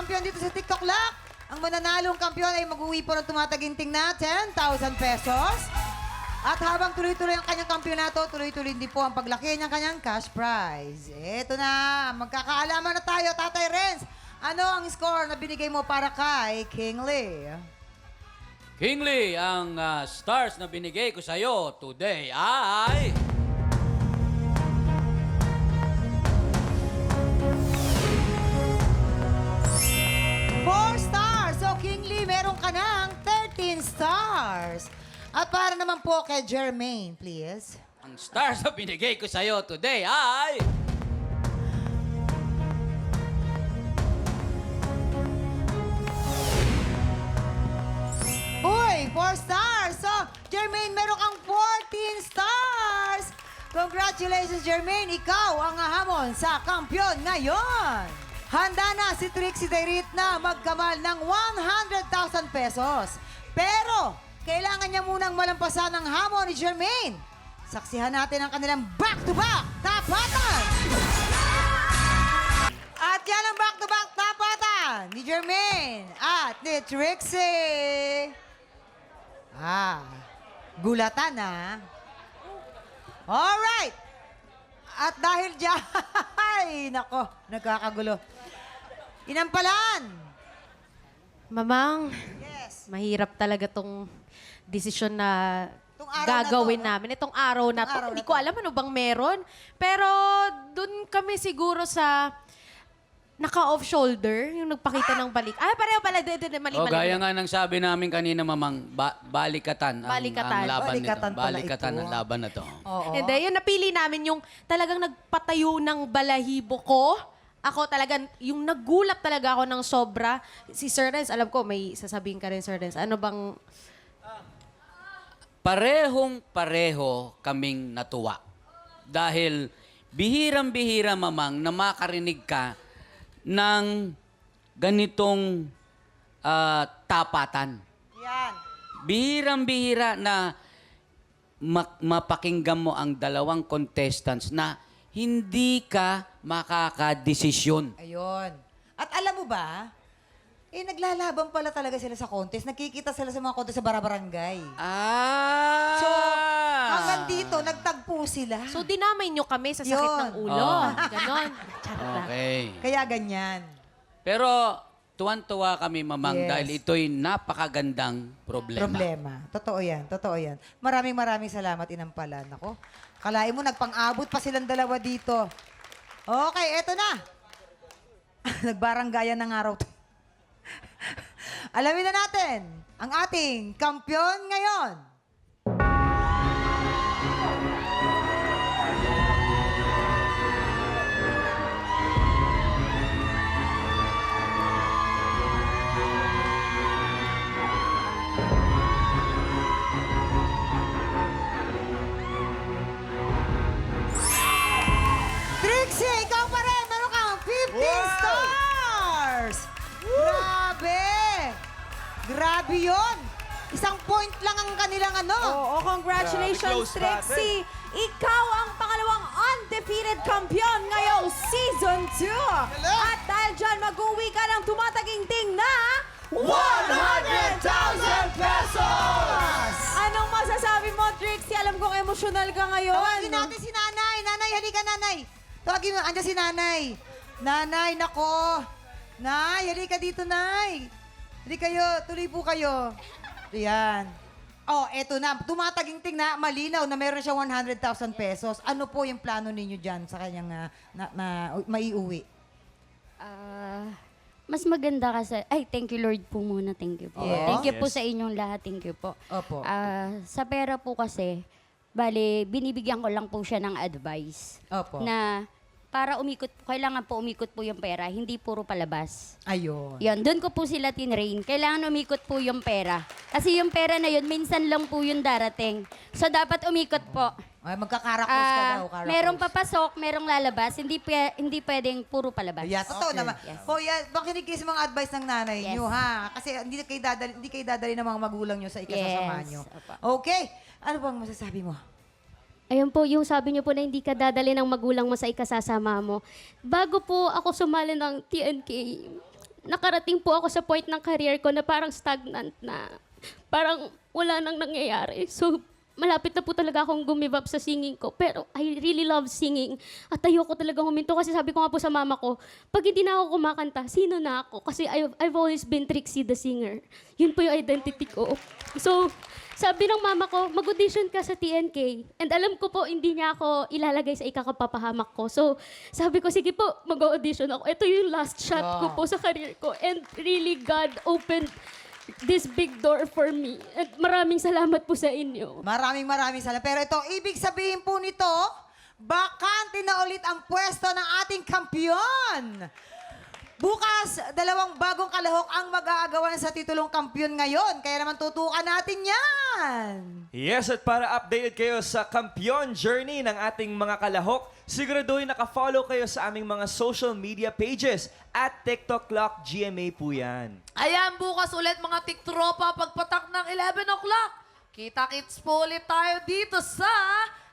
kampiyon dito sa TikTok Lock. Ang mananalong kampiyon ay mag-uwi po ng tumataginting na 10,000 pesos. At habang tuloy-tuloy ang kanyang kampiyonato, tuloy-tuloy din po ang paglaki ng kanyang cash prize. Ito na, magkakaalaman na tayo, Tatay Renz. Ano ang score na binigay mo para kay King Lee? King Lee, ang stars na binigay ko sa'yo today ay... 4 stars. So, King Lee, meron ka ng 13 stars. At para naman po kay Jermaine, please. Ang stars na binigay ko sa'yo today ay... Uy, 4 stars. So, Jermaine, meron kang 14 stars. Congratulations, Jermaine. Ikaw ang hahamon sa kampiyon ngayon. Handa na si Trixie Dairit na magkamal ng 100,000 pesos. Pero, kailangan niya munang malampasan ang hamon ni Jermaine. Saksihan natin ang kanilang back-to-back tapatan. At yan ang back-to-back tapatan ni Jermaine at ni Trixie. Gulatan Alright. At dahil dyan, ay, nako, nagkakagulo. Inampalan. Mamang, Yes. mahirap talaga tong desisyon na Tong araw gagawin na to, no? namin. Itong araw na Itong to. araw Hindi na ko to. alam ano bang meron. Pero dun kami siguro sa naka-off shoulder, yung nagpakita ng balik. Pareho pala. Mali, O, mali. gaya nga ng sabi namin kanina, Mamang, balikatan. Balikatan. Ang laban Balikatan nito. pala Balikatan ito. ang laban na to. Oo. Hindi, yung napili namin yung talagang nagpatayo ng balahibo ko. Ako talagang, yung nagulat talaga ako ng sobra. Si Sir Renz, alam ko, may sasabihin ka rin, Sir Renz. Ano bang... Parehong-pareho kaming natuwa. Dahil bihirang-bihira, Mamang, na makarinig ka ng ganitong tapatan. Yan. Bihirang-bihira na mapakinggan mo ang dalawang contestants na hindi ka makakadesisyon. Ayun. At alam mo ba, naglalaban pala talaga sila sa contest. Nakikita sila sa mga contest sa barabarangay. So, hanggang dito, nagtagpo sila. So, dinamay nyo kami sa sakit Yun. ng ulo. Oo. Ganon. Charot lang. Okay. Kaya ganyan. Pero tuwan-tuwa kami, Mamang, Yes. dahil ito'y napakagandang problema. Totoo yan. Totoo yan. Maraming salamat, Inampalan. Ako, kalain mo, nagpang-abot pa silang dalawa dito. Okay, eto na. Nagbaranggayan ng araw to. Alamin na natin ang ating kampiyon ngayon. Trixie, ikaw pa rin. Meron kang 15 stars. Grabe. Grabe yun. Isang point lang ang kanilang ano. Oo, congratulations, Trixie! Ikaw ang pangalawang undefeated kampiyon ngayong Season 2! At dahil dyan, mag-uwi ka ng tumataginting na 100,000 pesos! Anong masasabi mo, Trixie? Alam kong emosyonal ka ngayon. Tawagin natin si Nanay. Nanay, halika, Nanay. Tawagin mo, andyan si Nanay. Nanay, nako. Nay, halika dito, Nay. Hindi kayo, tuloy po kayo. Yan. Oh, eto na. Tumataginting na, malinaw na meron siya 100,000 pesos. Ano po yung plano ninyo dyan sa kanyang maiuwi? Mas maganda kasi, thank you Lord po muna, thank you po. Yes. Thank you po sa inyong lahat, thank you po. Opo. Sa pera po kasi, bale, binibigyan ko lang po siya ng advice. Opo. Na para umikot, kailangan po umikot po yung pera, hindi puro palabas. Ayun. Yun, doon ko po sila tinrain. Kailangan umikot po yung pera. Kasi yung pera na yun, minsan lang po yung darating. So, dapat umikot po. Ay, magkakarakos ka daw. Karakos. Merong papasok, merong lalabas. Hindi pwedeng puro palabas. Yeah, totoo naman. Yes. Kuya, makinig kayo sa mga advice ng nanay Yes. niyo, ha? Kasi hindi kayo dadali ng mga magulang niyo sa ikasasama Yes. niyo. Opo. Okay. Ano bang masasabi mo? Ayun po, yung sabi niyo po na hindi ka dadali ng magulang mo sa ikasasama mo. Bago po ako sumali ng TNK, nakarating po ako sa point ng career ko na parang stagnant na. Parang wala nang nangyayari. So, malapit na po talaga akong gumive up sa singing ko. Pero I really love singing. At ayoko talaga huminto kasi sabi ko nga po sa mama ko, pag hindi na ako kumakanta, sino na ako? Kasi I've always been Trixie the singer. Yun po yung identity ko. So, sabi ng mama ko, mag-audition ka sa TNK. And alam ko po, hindi niya ako ilalagay sa ikakapapahamak ko. So, sabi ko, sige po, mag-audition ako. Ito yung last shot ko po sa career ko. And really, God opened this big door for me. At maraming salamat po sa inyo. Maraming salamat. Pero ito, ibig sabihin po nito, bakante na ulit ang pwesto ng ating kampiyon. Bukas, 2 bagong kalahok ang mag-aagawan sa titulong kampiyon ngayon. Kaya naman tutukan natin yan. Yes, at para updated kayo sa kampiyon journey ng ating mga kalahok, siguraduhin naka-follow kayo sa aming mga social media pages at TikTok Clock GMA po yan. Ayan, bukas ulit mga tiktropa pagpatak ng 11 o'clock. Kita-kits po ulit tayo dito sa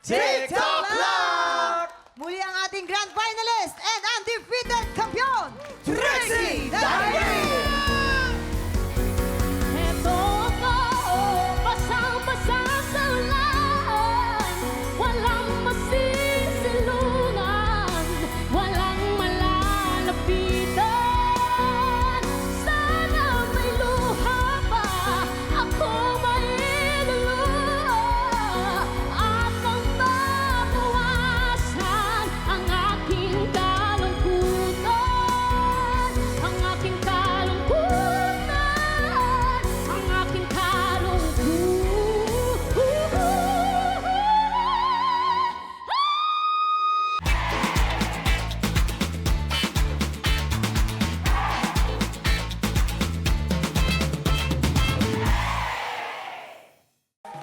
TikTok Clock! Muli ang ating grand finalist and undefeated kampiyon, Trixie Diary! Eto ako, basang-basa sa ulan. Walang masisilungan, walang malalapitan. Sana may luha pa ako mailuluha at ang mabawasan ang aking kalungkutan. Ang aking kalungkutan, ang aking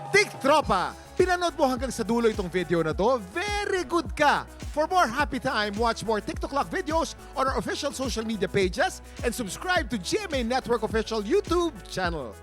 Tiktropa! Pinanood mo hanggang sa dulo itong video na to? Very good ka! For more happy time, watch more TikTok Clock videos on our official social media pages and subscribe to GMA Network official YouTube channel.